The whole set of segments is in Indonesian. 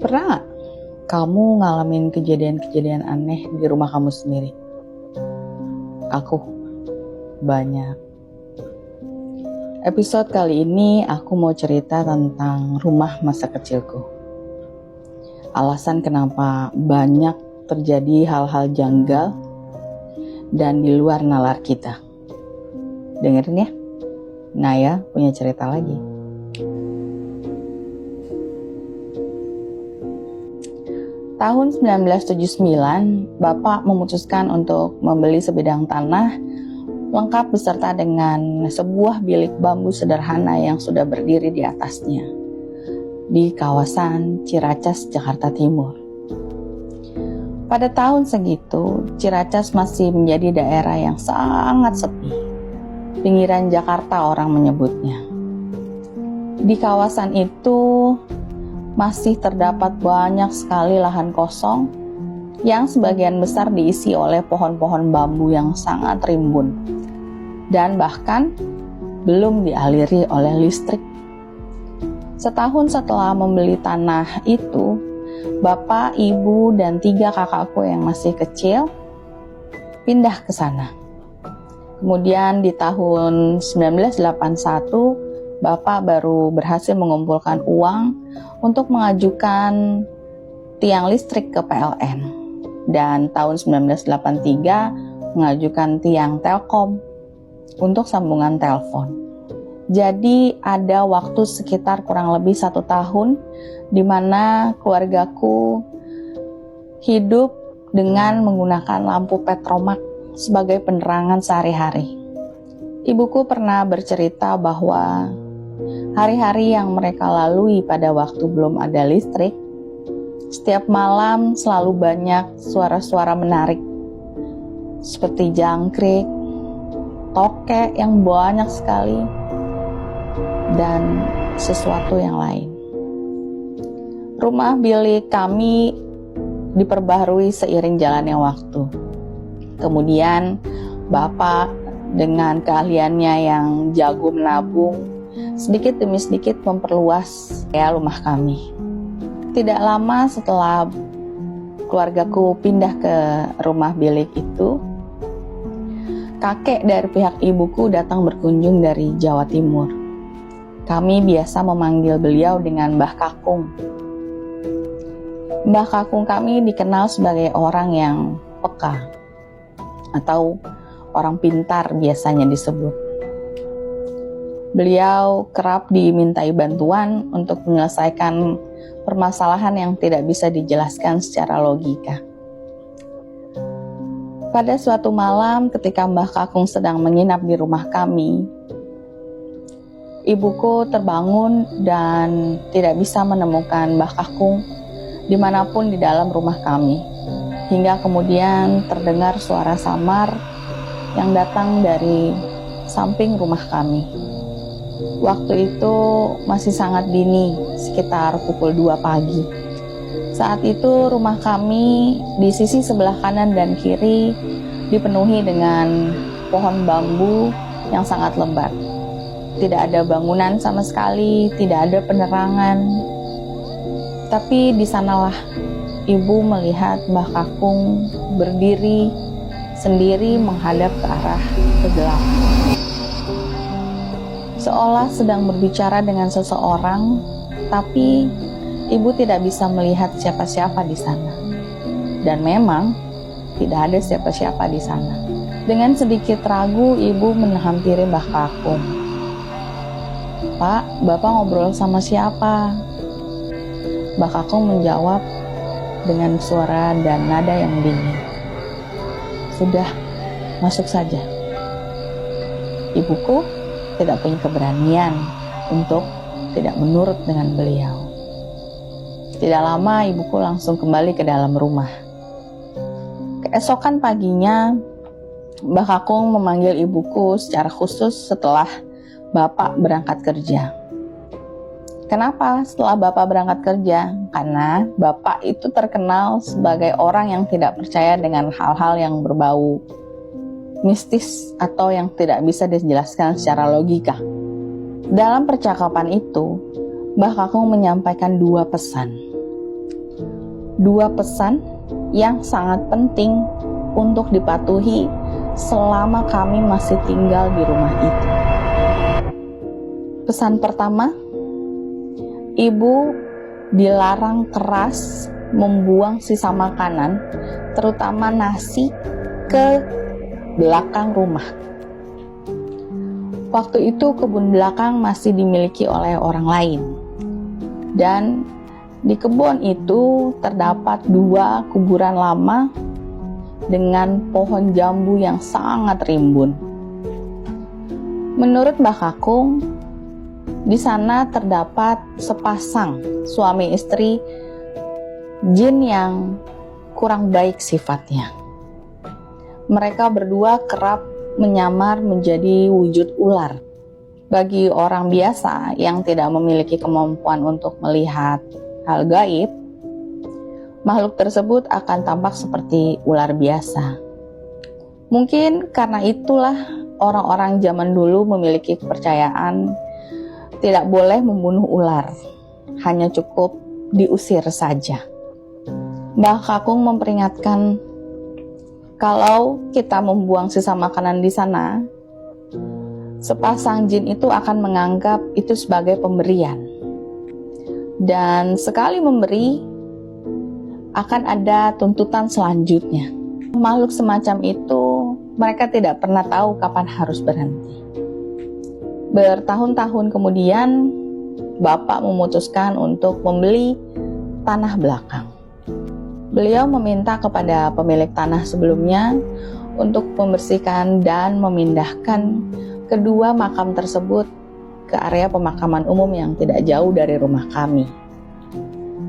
Pernah nggak kamu ngalamin kejadian-kejadian aneh di rumah kamu sendiri? Aku banyak. Episode kali ini aku mau cerita tentang rumah masa kecilku. Alasan kenapa banyak terjadi hal-hal janggal dan di luar nalar kita. Dengerin ya, Naya punya cerita lagi. Tahun 1979, Bapak memutuskan untuk membeli sebidang tanah lengkap beserta dengan sebuah bilik bambu sederhana yang sudah berdiri di atasnya di kawasan Ciracas, Jakarta Timur. Pada tahun segitu, Ciracas masih menjadi daerah yang sangat sepi. Pinggiran Jakarta orang menyebutnya. Di kawasan itu masih terdapat banyak sekali lahan kosong yang sebagian besar diisi oleh pohon-pohon bambu yang sangat rimbun dan bahkan belum dialiri oleh listrik. Setahun setelah membeli tanah itu, bapak, ibu, dan 3 kakakku yang masih kecil pindah ke sana. Kemudian di tahun 1981, Bapak baru berhasil mengumpulkan uang untuk mengajukan tiang listrik ke PLN. Dan tahun 1983 mengajukan tiang Telkom untuk sambungan telepon. Jadi ada waktu sekitar kurang lebih 1 tahun di mana keluargaku hidup dengan menggunakan lampu petromak sebagai penerangan sehari-hari. Ibuku pernah bercerita bahwa hari-hari yang mereka lalui pada waktu belum ada listrik, setiap malam selalu banyak suara-suara menarik, seperti jangkrik, tokek yang banyak sekali, dan sesuatu yang lain. Rumah bilik kami diperbaharui seiring jalannya waktu. Kemudian Bapak dengan keahliannya yang jago menabung, sedikit demi sedikit memperluas rumah kami. Tidak lama setelah keluargaku pindah ke rumah bilik itu, kakek dari pihak ibuku datang berkunjung dari Jawa Timur. Kami biasa memanggil beliau dengan Mbah Kakung. Mbah Kakung kami dikenal sebagai orang yang peka atau orang pintar biasanya disebut. Beliau kerap dimintai bantuan untuk menyelesaikan permasalahan yang tidak bisa dijelaskan secara logika. Pada suatu malam ketika Mbah Kakung sedang menginap di rumah kami, ibuku terbangun dan tidak bisa menemukan Mbah Kakung dimanapun di dalam rumah kami. Hingga kemudian terdengar suara samar yang datang dari samping rumah kami. Waktu itu masih sangat dini, sekitar pukul 2 pagi. Saat itu rumah kami di sisi sebelah kanan dan kiri dipenuhi dengan pohon bambu yang sangat lebat. Tidak ada bangunan sama sekali, tidak ada penerangan. Tapi di sanalah ibu melihat Mbah Kakung berdiri sendiri menghadap ke arah kegelapan. Seolah sedang berbicara dengan seseorang, tapi ibu tidak bisa melihat siapa-siapa di sana. Dan memang tidak ada siapa-siapa di sana. Dengan sedikit ragu, ibu menghampiri Mbah Kakung. "Pak, Bapak ngobrol sama siapa?" Mbah Kakung menjawab dengan suara dan nada yang dingin. "Sudah, masuk saja." Ibuku tidak punya keberanian untuk tidak menurut dengan beliau. Tidak lama ibuku langsung kembali ke dalam rumah. Keesokan paginya, Mbah Kakung memanggil ibuku secara khusus setelah Bapak berangkat kerja. Kenapa setelah Bapak berangkat kerja? Karena Bapak itu terkenal sebagai orang yang tidak percaya dengan hal-hal yang berbau mistis atau yang tidak bisa dijelaskan secara logika. Dalam percakapan itu, Mbah Kakung menyampaikan 2 pesan. Dua pesan yang sangat penting untuk dipatuhi selama kami masih tinggal di rumah itu. Pesan pertama, ibu dilarang keras membuang sisa makanan, terutama nasi, ke belakang rumah. Waktu itu kebun belakang masih dimiliki oleh orang lain, dan di kebun itu terdapat 2 kuburan lama dengan pohon jambu yang sangat rimbun. Menurut Mbah Kakung, di sana terdapat sepasang suami istri jin yang kurang baik sifatnya. Mereka berdua kerap menyamar menjadi wujud ular. Bagi orang biasa yang tidak memiliki kemampuan untuk melihat hal gaib, makhluk tersebut akan tampak seperti ular biasa. Mungkin karena itulah orang-orang zaman dulu memiliki kepercayaan tidak boleh membunuh ular, hanya cukup diusir saja. Mbah Kakung memperingatkan, kalau kita membuang sisa makanan di sana, sepasang jin itu akan menganggap itu sebagai pemberian. Dan sekali memberi, akan ada tuntutan selanjutnya. Makhluk semacam itu, mereka tidak pernah tahu kapan harus berhenti. Bertahun-tahun kemudian, Bapak memutuskan untuk membeli tanah belakang. Beliau meminta kepada pemilik tanah sebelumnya untuk membersihkan dan memindahkan kedua makam tersebut ke area pemakaman umum yang tidak jauh dari rumah kami.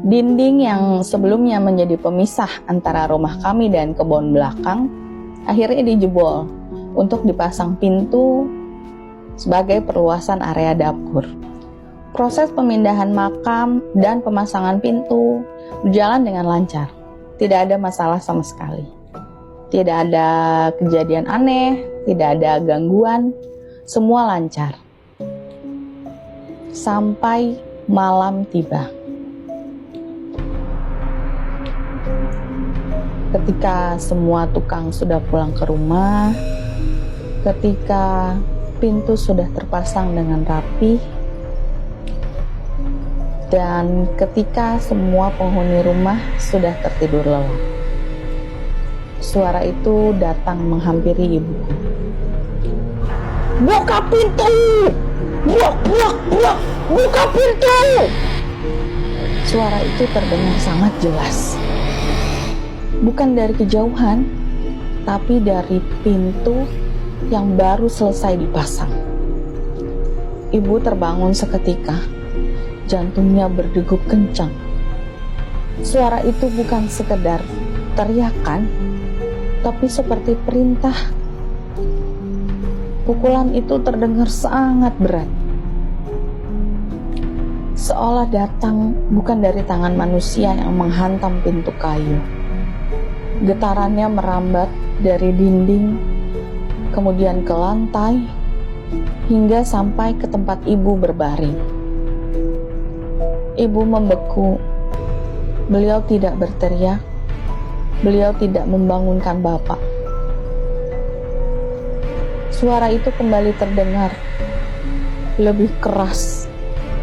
Dinding yang sebelumnya menjadi pemisah antara rumah kami dan kebun belakang akhirnya dijebol untuk dipasang pintu sebagai perluasan area dapur. Proses pemindahan makam dan pemasangan pintu berjalan dengan lancar. Tidak ada masalah sama sekali. Tidak ada kejadian aneh, tidak ada gangguan, semua lancar. Sampai malam tiba. Ketika semua tukang sudah pulang ke rumah, ketika pintu sudah terpasang dengan rapi, dan ketika semua penghuni rumah sudah tertidur lelap, suara itu datang menghampiri ibuku. "Buka pintu! Buak, buak, buak! Buka pintu!" Suara itu terdengar sangat jelas. Bukan dari kejauhan, tapi dari pintu yang baru selesai dipasang. Ibu terbangun seketika. Jantungnya berdegup kencang. Suara itu bukan sekedar teriakan, tapi seperti perintah. Pukulan itu terdengar sangat berat, seolah datang bukan dari tangan manusia yang menghantam pintu kayu. Getarannya merambat dari dinding, kemudian ke lantai, hingga sampai ke tempat ibu berbaring. Ibu membeku. Beliau tidak berteriak. Beliau tidak membangunkan Bapak. Suara itu kembali terdengar, lebih keras,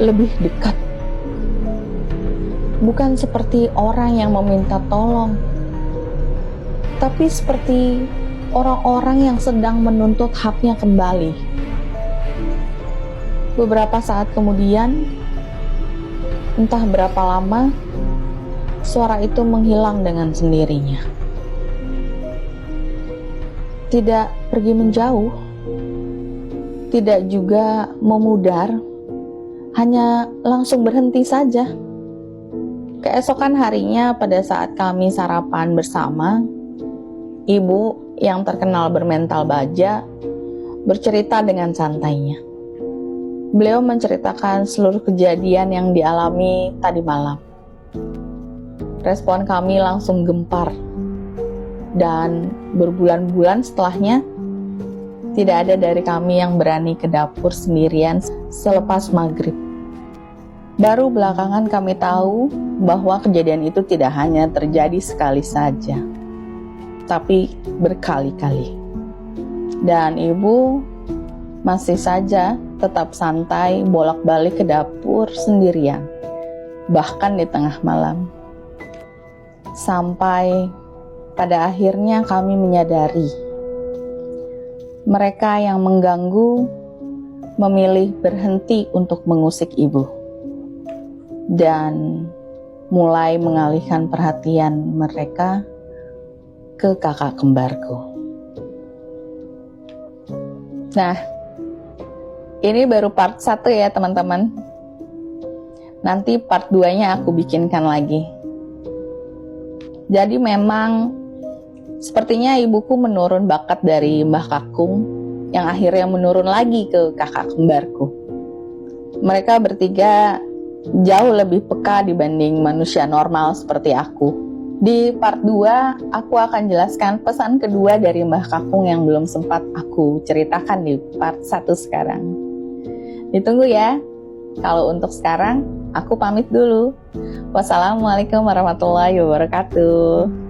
lebih dekat. Bukan seperti orang yang meminta tolong, tapi seperti orang-orang yang sedang menuntut haknya kembali. Beberapa saat kemudian, entah berapa lama, suara itu menghilang dengan sendirinya. Tidak pergi menjauh, tidak juga memudar, hanya langsung berhenti saja. Keesokan harinya pada saat kami sarapan bersama, ibu yang terkenal bermental baja bercerita dengan santainya. Beliau menceritakan seluruh kejadian yang dialami tadi malam. Respon kami langsung gempar, dan berbulan-bulan setelahnya tidak ada dari kami yang berani ke dapur sendirian selepas maghrib. Baru belakangan kami tahu bahwa kejadian itu tidak hanya terjadi sekali saja, tapi berkali-kali. Dan ibu masih saja tetap santai bolak-balik ke dapur sendirian, bahkan di tengah malam. Sampai pada akhirnya kami menyadari, mereka yang mengganggu memilih berhenti untuk mengusik ibu dan mulai mengalihkan perhatian mereka ke kakak kembarku. Nah, ini baru part 1 ya teman-teman. Nanti part 2-nya aku bikinkan lagi. Jadi memang sepertinya ibuku menurun bakat dari Mbah Kakung yang akhirnya menurun lagi ke kakak kembarku. Mereka bertiga jauh lebih peka dibanding manusia normal seperti aku. Di part 2, aku akan jelaskan pesan kedua dari Mbah Kakung yang belum sempat aku ceritakan di part 1 sekarang. Ditunggu ya. Kalau untuk sekarang, aku pamit dulu. Wassalamualaikum warahmatullahi wabarakatuh.